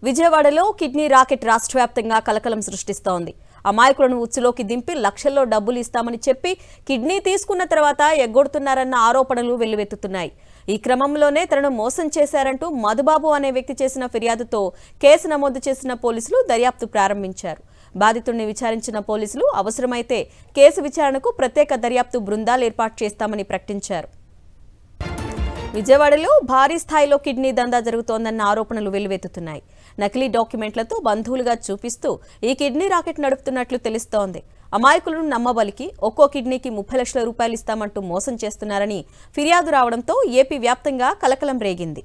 విజయవాడలో kidney racket రాష్ట్ర వ్యాప్తంగా కలకలం సృష్టిస్తోంది. అమాయకులను ఉచ్చులోకి దింపి లక్షల్లో డబ్బులు ఇస్తామని చెప్పి కిడ్నీ తీసుకున్న తర్వాత ఎగ్గొడుతున్నారన్న ఆరోపణలు వెల్లువెత్తుతున్నాయి. ఈ క్రమంలోనే తనను మోసం చేశారంటూ మధుబాబు అనే వ్యక్తి చేసిన ఫిర్యాదుతో కేసు నమోదు చేసిన పోలీసులు దర్యాప్తు ప్రారంభించారు. బాధితుడిని విచారించిన పోలీసులు అవసరమైతే కేసు విచారణకు ప్రత్యేక దర్యాప్తు బృందాలు ఏర్పాటు చేస్తామని ప్రకటించారు. విజయవాడలో భారీ స్థాయిలో కిడ్నీ దందా జరుగుతోందన్న ఆరోపణలు వెల్లువెత్తుతున్నాయి. నకిలీ డాక్యుమెంట్లతో బంధువులుగా చూపిస్తూ ఈ కిడ్నీ రాకెట్ నడుపుతున్నట్లు తెలుస్తోంది. అమాయకులను నమ్మబలికి ఒక్కో కిడ్నీకి 30 లక్షల రూపాయలు ఇస్తామంటూ మోసం చేస్తున్నారని ఫిర్యాదు రావడంతో ఏపీ వ్యాప్తంగా కలకలం రేగింది.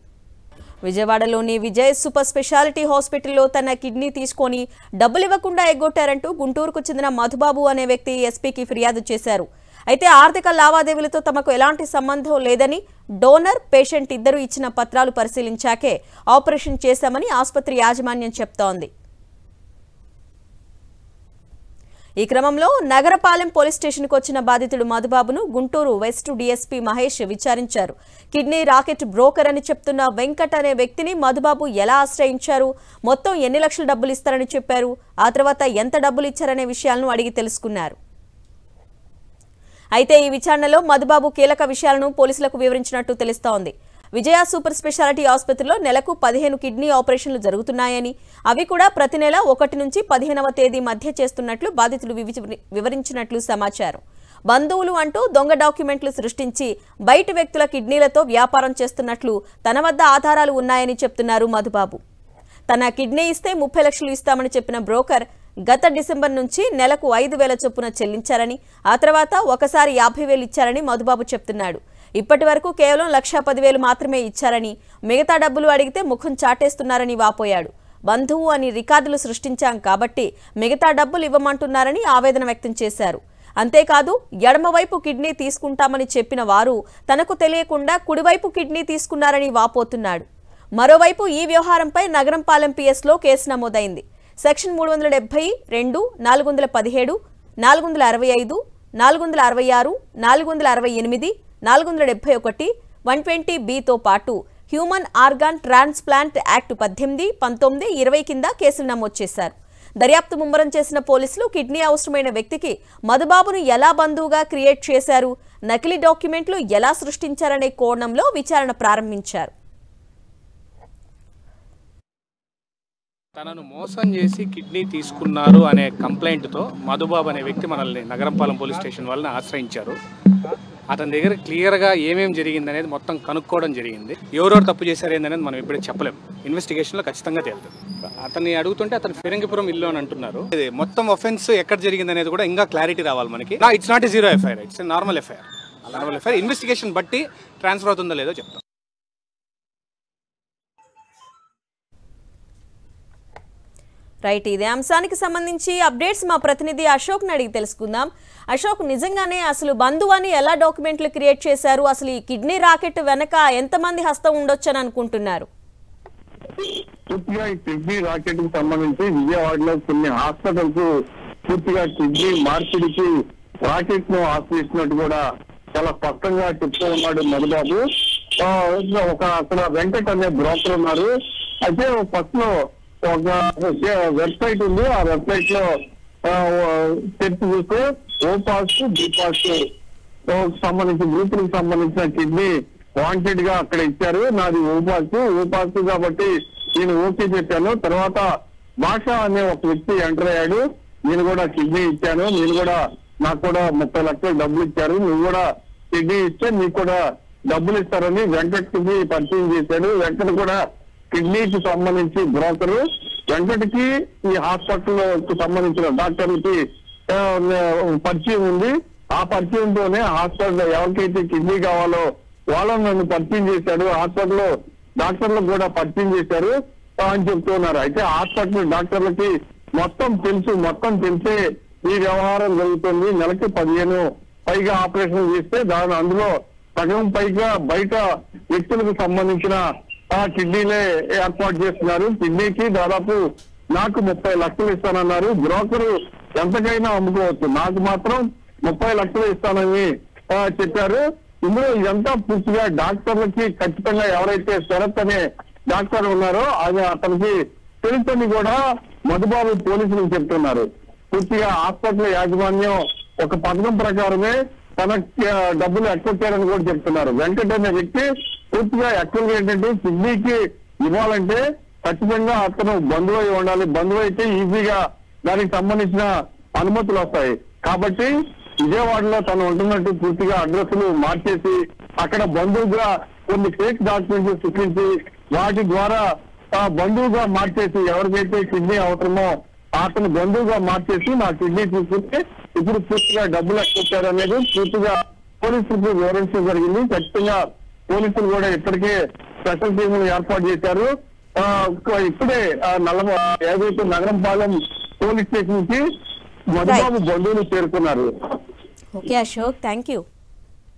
విజయవాడలోని విజయ్ సూపర్ స్పెషాలిటీ హాస్పిటల్లో తన కిడ్నీ తీసుకొని డబ్బులు ఇవ్వకుండా ఎగ్గొట్టారంటూ గుంటూరుకు చెందిన మధుబాబు అనే వ్యక్తి ఎస్పీకి ఫిర్యాదు చేశారు. అయితే ఆర్థిక లావాదేవీలతో తమకు ఎలాంటి సంబంధం లేదని, డోనర్, పేషెంట్ ఇద్దరు ఇచ్చిన పత్రాలు పరిశీలించాకే ఆపరేషన్ చేశామని ఆసుపత్రి యాజమాన్యం చెప్తోంది. ఈ క్రమంలో నగరపాలెం పోలీస్ స్టేషన్కు వచ్చిన బాధితుడు మధుబాబును గుంటూరు వెస్ట్ డీఎస్పీ మహేష్ విచారించారు. కిడ్నీ రాకెట్ బ్రోకర్ అని చెప్తున్న వెంకట్ అనే వ్యక్తిని మధుబాబు ఎలా ఆశ్రయించారు, మొత్తం ఎన్ని లక్షల డబ్బులు ఇస్తారని చెప్పారు, ఆ తర్వాత ఎంత డబ్బులు ఇచ్చారనే విషయాలను అడిగి తెలుసుకున్నారు. అయితే ఈ విచారణలో మధుబాబు కీలక విషయాలను పోలీసులకు వివరించినట్టు తెలుస్తోంది. విజయ సూపర్ స్పెషాలిటీ ఆసుపత్రిలో నెలకు 15 కిడ్నీ ఆపరేషన్లు జరుగుతున్నాయని, అవి కూడా ప్రతి నెల 1 నుంచి 15వ తేదీ మధ్య చేస్తున్నట్లు బాధితులు వివరించినట్లు సమాచారం. బంధువులు అంటూ దొంగ డాక్యుమెంట్లు సృష్టించి బయటి వ్యక్తుల కిడ్నీలతో వ్యాపారం చేస్తున్నట్లు తన వద్ద ఆధారాలు ఉన్నాయని చెప్తున్నారు మధుబాబు. తన కిడ్నీ ఇస్తే 30 లక్షలు ఇస్తామని చెప్పిన బ్రోకర్ గత డిసెంబర్ నుంచి నెలకు 5,000 చొప్పున చెల్లించారని, ఆ తర్వాత ఒకసారి 50,000 ఇచ్చారని మధుబాబు చెప్తున్నాడు. ఇప్పటి వరకు కేవలం 1,10,000 మాత్రమే ఇచ్చారని, మిగతా డబ్బులు అడిగితే ముఖం చాటేస్తున్నారని వాపోయాడు. బంధువు అని రికార్డులు సృష్టించాం కాబట్టి మిగతా డబ్బులు ఇవ్వమంటున్నారని ఆవేదన వ్యక్తం చేశారు. అంతేకాదు, ఎడమవైపు కిడ్నీ తీసుకుంటామని చెప్పిన వారు తనకు తెలియకుండా కుడివైపు కిడ్నీ తీసుకున్నారని వాపోతున్నాడు. మరోవైపు ఈ వ్యవహారంపై నగరంపాలెం పిఎస్లో కేసు నమోదైంది. సెక్షన్ 372, 417, 465, 466, 468, 471, 120(b)తో పాటు హ్యూమన్ ఆర్గాన్ ట్రాన్స్ప్లాంట్ యాక్ట్ 18, 19, 20 కింద కేసులు నమోదు చేశారు. దర్యాప్తు ముమ్మరం చేసిన పోలీసులు కిడ్నీ అవసరమైన వ్యక్తికి మధుబాబును ఎలా బంధువుగా క్రియేట్ చేశారు, నకిలీ డాక్యుమెంట్లు ఎలా సృష్టించారనే కోణంలో విచారణ ప్రారంభించారు. తనను మోసం చేసి కిడ్నీ తీసుకున్నారు అనే కంప్లైంట్తో మధుబాబు అనే వ్యక్తి మనల్ని నగరంపాలెం పోలీస్ స్టేషన్ వాళ్ళని ఆశ్రయించారు. అతని దగ్గర క్లియర్గా ఏమేమి జరిగిందనేది మొత్తం కనుక్కోవడం జరిగింది. ఎవరెవరు తప్పు చేశారు ఏందనేది మనం ఇప్పుడే చెప్పలేము. ఇన్వెస్టిగేషన్లో ఖచ్చితంగా తేలుతుంది. అతన్ని అడుగుతుంటే అతను ఫిరంగిపురం ఇల్లు అని అంటున్నారు. మొత్తం ఒఫెన్స్ ఎక్కడ జరిగింది అనేది కూడా ఇంకా క్లారిటీ రావాలి మనకి. It's not a zero FIR, it's normal FIR. Normal FIR investigation బట్టి ట్రాన్స్ఫర్ అవుతుందో లేదో చెప్తాం. రైట్, ఇదే అంశానికి సంబంధించి అప్డేట్స్ మా ప్రతినిధి అశోక్ని అడిగి తెలుసుకుందాం. అశోక్, నిజంగానే అసలు బంధువాన్ని ఎలా డాక్యుమెంట్లు క్రియేట్ చేశారు, అసలు ఈ కిడ్నీ రాకెట్ వెనక ఎంతమంది హస్తం ఉండొచ్చు అని అనుకుంటున్నారు? పూర్తిగా ఈ కిడ్నీ రాకెట్ కి సంబంధించి విజయవాడలో కొన్ని హాస్పిటల్స్ పూర్తిగా కిడ్నీ మార్పిడికి రాకెట్ ను ఆశ్రయిస్తున్నట్టు కూడా చాలా స్పష్టంగా చెప్తూ ఉన్నాడు మధుబాబు. ఒక అక్కడ వెంకట్ అనే బ్రోకర్ ఉన్నారు. అయితే ఫస్ట్ లో ఒక వెబ్సైట్ ఉంది. ఆ వెబ్సైట్ లో తెరిచి చూస్తే ఓ పాజిటివ్, బి పాజిటివ్ సంబంధించిన గ్రూపులకు సంబంధించిన కిడ్నీ వాంటెడ్ గా అక్కడ ఇచ్చారు. నాది ఓ పాజిటివ్ కాబట్టి నేను ఓకే చెప్పాను. తర్వాత భాష అనే ఒక వ్యక్తి ఎంటర్ అయ్యాడు. నేను కూడా కిడ్నీ ఇచ్చాను, నాకు కూడా 30 లక్షలు డబ్బులు ఇచ్చారు, నువ్వు కూడా కిడ్నీ ఇస్తే నీకు కూడా డబ్బులు ఇస్తారని వెంకట్ కి పరిచయం చేశాడు. వెంకట్ కూడా కిడ్నీకి సంబంధించి బ్రోకరు. వెంకటకి ఈ హాస్పిటల్ కి సంబంధించిన డాక్టర్లకి పరిచయం ఉంది. ఆ పరిచయంతోనే హాస్పిటల్ ఎవరికైతే కిడ్నీ కావాలో వాళ్ళని నన్ను పరిచయం చేశాడు. హాస్పిటల్లో డాక్టర్లకు కూడా పరిచయం చేశారు అని చెప్తున్నారు. అయితే హాస్పిటల్ డాక్టర్లకి మొత్తం తెలిసే ఈ వ్యవహారం జరుగుతుంది. నెలకి 15 పైగా ఆపరేషన్ చేస్తే అందులో సగం పైగా బయట వ్యక్తులకు సంబంధించిన కిడ్నీలే ఏర్పాటు చేస్తున్నారు. కిడ్నీకి దాదాపు నాకు 30 లక్షలు ఇస్తానన్నారు. బ్రోకరు ఎంతకైనా అమ్ముకోవచ్చు, నాకు మాత్రం 30 లక్షలు ఇస్తానని చెప్పారు. ఇందులో ఇదంతా పూర్తిగా డాక్టర్లకి ఖచ్చితంగా ఎవరైతే శరత్ అనే డాక్టర్ ఉన్నారో అది అతనికి తెలుసని కూడా మధుబాబు పోలీసులకు చెప్తున్నారు. పూర్తిగా హాస్పిటల్ యాజమాన్యం ఒక పథకం ప్రకారమే తన డబ్బులు ఎక్కొచ్చారని కూడా చెప్తున్నారు. వెంకట్ అనే వ్యక్తి పూర్తిగా యాక్చువల్గా ఏంటంటే కిడ్నీకి ఇవ్వాలంటే ఖచ్చితంగా అతను బంధువు అయి ఉండాలి. బంధువు అయితే ఈజీగా దానికి సంబంధించిన అనుమతులు వస్తాయి. కాబట్టి విజయవాడలో తను ఉంటున్నట్టు పూర్తిగా అడ్రస్లు మార్చేసి అక్కడ బంధువుగా కొన్ని ఫేక్ డాక్యుమెంట్స్ సృష్టించి వాటి ద్వారా బంధువుగా మార్చేసి ఎవరికైతే కిడ్నీ అవసరమో అతను బంధువుగా మార్చేసి నా కిడ్నీ తీసుకుంటే ఇప్పుడు పూర్తిగా డబ్బులు ఎక్కొచ్చారు అనేది పూర్తిగా పోలీసులకు వివరించడం జరిగింది. ఖచ్చితంగా పోలీసులు కూడా ఇప్పటికే స్పెషల్ టీములు ఏర్పాటు చేశారు. ఇప్పుడే ఏదైతే నగరంపాలెం పోలీస్ స్టేషన్ కి మధుబాబు బంధువులు చేరుకున్నారు. Okay Ashok, thank you.